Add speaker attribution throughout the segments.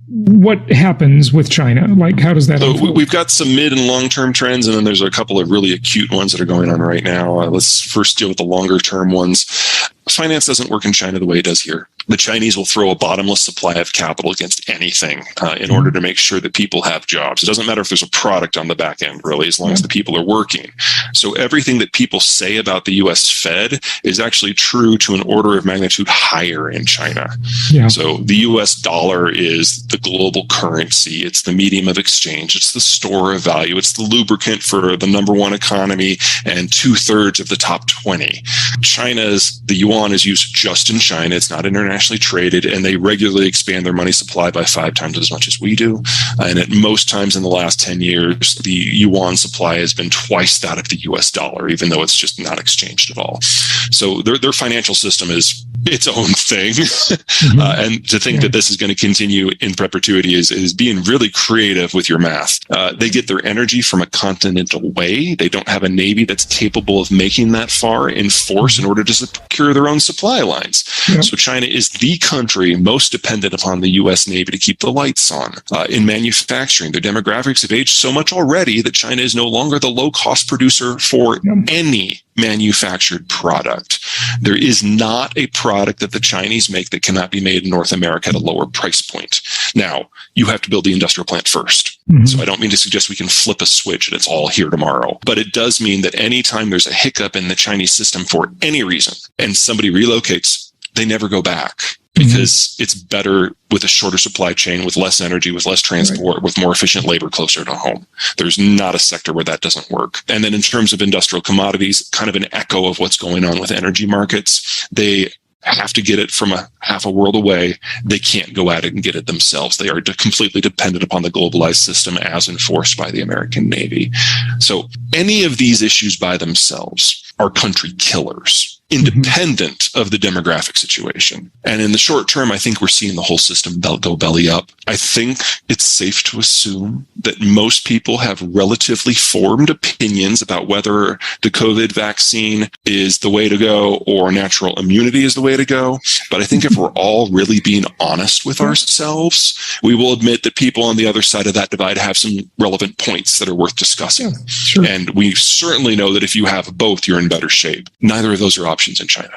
Speaker 1: what happens with China? Like, how does that
Speaker 2: unfold? We've got some mid and long-term trends, and then there's a couple of really acute ones that are going on right now. Let's first deal with the longer-term ones. Finance doesn't work in China the way it does here. The Chinese will throw a bottomless supply of capital against anything in order to make sure that people have jobs. It doesn't matter if there's a product on the back end, really, as long as the people are working. So everything that people say about the U.S. Fed is actually true to an order of magnitude higher in China. Yeah. So the U.S. dollar is the global currency. It's the medium of exchange. It's the store of value. It's the lubricant for the number one economy and 2/3 of the top 20. The yuan is used just in China. It's not internationally traded, and they regularly expand their money supply by 5 times as much as we do. And at most times in the last 10 years, the yuan supply has been twice that of the US dollar, even though it's just not exchanged at all. So their financial system is its own thing. And to think that this is going to continue in perpetuity is being really creative with your math. They get their energy from a continental way. They don't have a navy that's capable of making that far in force in order to secure their own supply lines. So China is the country most dependent upon the U.S. Navy to keep the lights on. In manufacturing, their demographics have aged so much already that China is no longer the low-cost producer for any manufactured product. There is not a product that the Chinese make that cannot be made in North America at a lower price point. Now, you have to build the industrial plant first. So I don't mean to suggest we can flip a switch and it's all here tomorrow. But it does mean that anytime there's a hiccup in the Chinese system for any reason and somebody relocates, they never go back. Because it's better with a shorter supply chain, with less energy, with less transport, with more efficient labor closer to home. There's not a sector where that doesn't work. And then in terms of industrial commodities, kind of an echo of what's going on with energy markets, they have to get it from half a world away. They can't go at it and get it themselves. They are completely dependent upon the globalized system as enforced by the American Navy. So any of these issues by themselves are country killers, independent of the demographic situation. And in the short term, I think we're seeing the whole system go belly up. I think it's safe to assume that most people have relatively formed opinions about whether the COVID vaccine is the way to go or natural immunity is the way to go. But I think if we're all really being honest with ourselves, we will admit that people on the other side of that divide have some relevant points that are worth discussing. And we certainly know that if you have both, you're in better shape. Neither of those are options in China.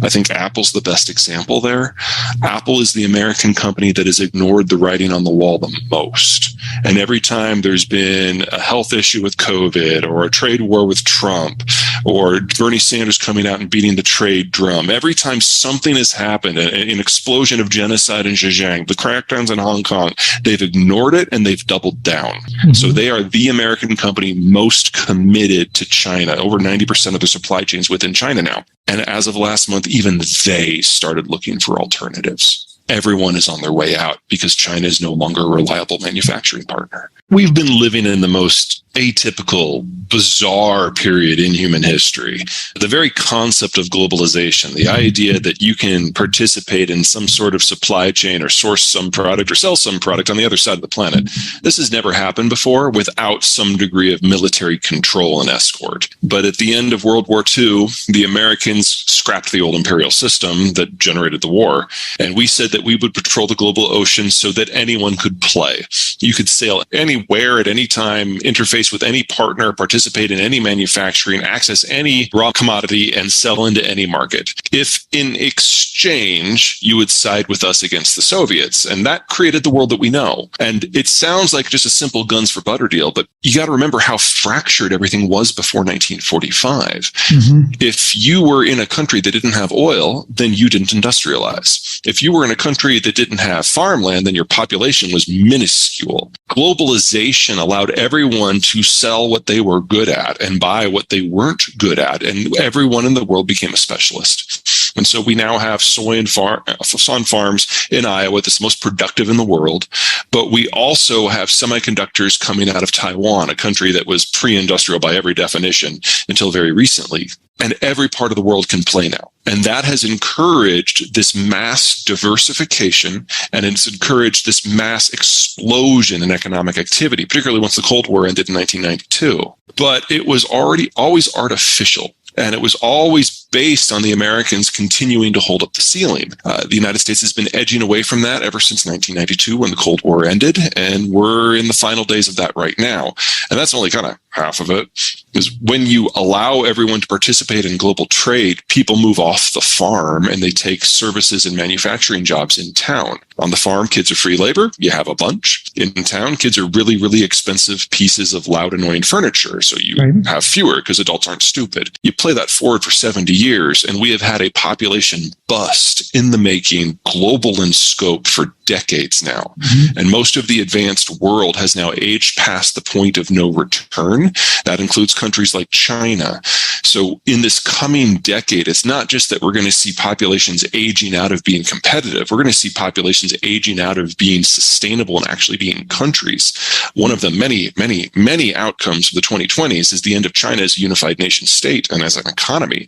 Speaker 2: I think Apple's the best example there. Apple is the American company that has ignored the writing on the wall the most. And every time there's been a health issue with COVID or a trade war with Trump or Bernie Sanders coming out and beating the trade drum, every time something has happened, an explosion of genocide in Xinjiang, the crackdowns in Hong Kong, they've ignored it and they've doubled down. So they are the American company most committed to China. Over 90% of their supply chains within China now. And as of last month, even they started looking for alternatives. Everyone is on their way out because China is no longer a reliable manufacturing partner. We've been living in the most atypical, bizarre period in human history. The very concept of globalization, the idea that you can participate in some sort of supply chain or source some product or sell some product on the other side of the planet, this has never happened before without some degree of military control and escort. But at the end of World War II, the Americans scrapped the old imperial system that generated the war, and we said that we would patrol the global ocean so that anyone could play. You could sail anywhere at any time, interface with any partner, participate in any manufacturing, access any raw commodity, and sell into any market. If in exchange, you would side with us against the Soviets. And that created the world that we know. And it sounds like just a simple guns for butter deal, but you got to remember how fractured everything was before 1945. If you were in a country that didn't have oil, then you didn't industrialize. If you were in a country that didn't have farmland, then your population was minuscule. Globalization allowed everyone to sell what they were good at and buy what they weren't good at. And everyone in the world became a specialist. And so we now have soy on farms in Iowa that's the most productive in the world. But we also have semiconductors coming out of Taiwan, a country that was pre-industrial by every definition until very recently. And every part of the world can play now. And that has encouraged this mass diversification, and it's encouraged this mass explosion in economic activity, particularly once the Cold War ended in 1992. But it was always artificial. And it was always based on the Americans continuing to hold up the ceiling. The United States has been edging away from that ever since 1992 when the Cold War ended, and we're in the final days of that right now. And that's only kind of half of it, is when you allow everyone to participate in global trade, people move off the farm and they take services and manufacturing jobs in town. On the farm, kids are free labor. You have a bunch. In town, kids are really, really expensive pieces of loud, annoying furniture. So you have fewer because adults aren't stupid. You play that forward for 70 years, and we have had a population bust in the making, global in scope for decades now. And most of the advanced world has now aged past the point of no return. That includes countries like China. So in this coming decade, it's not just that we're going to see populations aging out of being competitive. We're going to see populations aging out of being sustainable and actually being countries. One of the many, many, many outcomes of the 2020s is the end of China as a unified nation state and as an economy.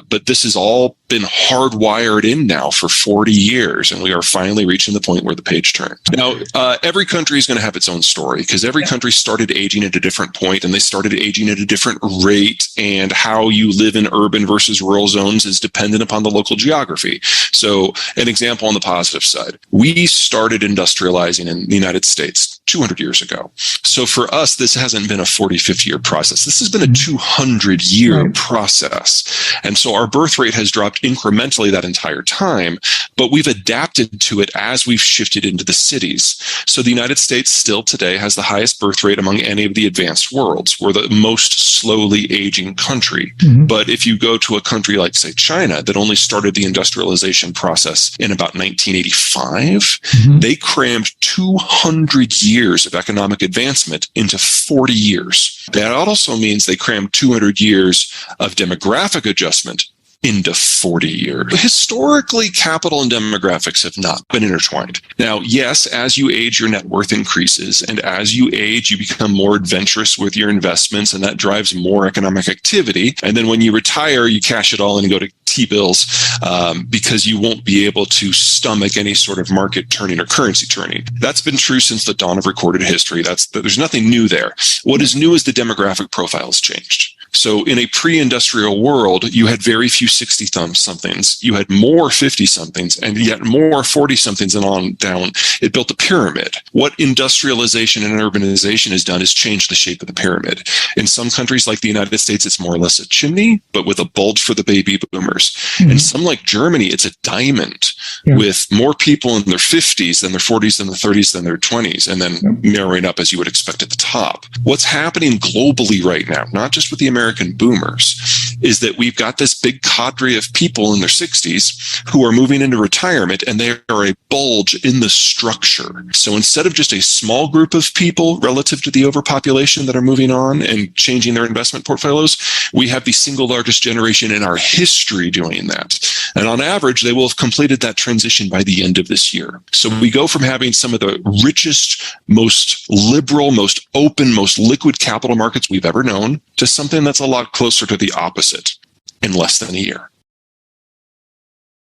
Speaker 2: But this has all been hardwired in now for 40 years, and we are finally reaching the point where the page turns. Now, every country is going to have its own story because every country started aging at a different point, and they started aging at a different rate, and how you live in urban versus rural zones is dependent upon the local geography. So an example on the positive side, we started industrializing in the United States 200 years ago. So for us, this hasn't been a 40, 50-year process. This has been a 200-year process. And so our birth rate has dropped incrementally that entire time, but we've adapted to it as we've shifted into the cities. So the United States still today has the highest birth rate among any of the advanced worlds. We're the most slowly aging country. But if you go to a country like, say, China, that only started the industrialization process in about 1985, they crammed 200 years of economic advancement into 40 years. That also means they crammed 200 years of demographic adjustment into 40 years. Historically, capital and demographics have not been intertwined. Now, yes, as you age, your net worth increases, and as you age, you become more adventurous with your investments, and that drives more economic activity. And then when you retire, you cash it all in and go to T-bills because you won't be able to stomach any sort of market turning or currency turning. That's been true since the dawn of recorded history. There's nothing new there. What is new is the demographic profile has changed. So in a pre-industrial world, you had very few 60-somethings. You had more 50-somethings and yet more 40-somethings and on down. It built a pyramid. What industrialization and urbanization has done is change the shape of the pyramid. In some countries like the United States, it's more or less a chimney, but with a bulge for the baby boomers. In some like Germany, it's a diamond with more people in their 50s than their 40s than their 30s than their 20s, and then narrowing up as you would expect at the top. What's happening globally right now, not just with the American boomers, is that we've got this big cadre of people in their 60s who are moving into retirement, and they are a bulge in the structure. So instead of just a small group of people relative to the overpopulation that are moving on and changing their investment portfolios, we have the single largest generation in our history doing that. And on average, they will have completed that transition by the end of this year. So we go from having some of the richest, most liberal, most open, most liquid capital markets we've ever known to something that's a lot closer to the opposite in less than a year.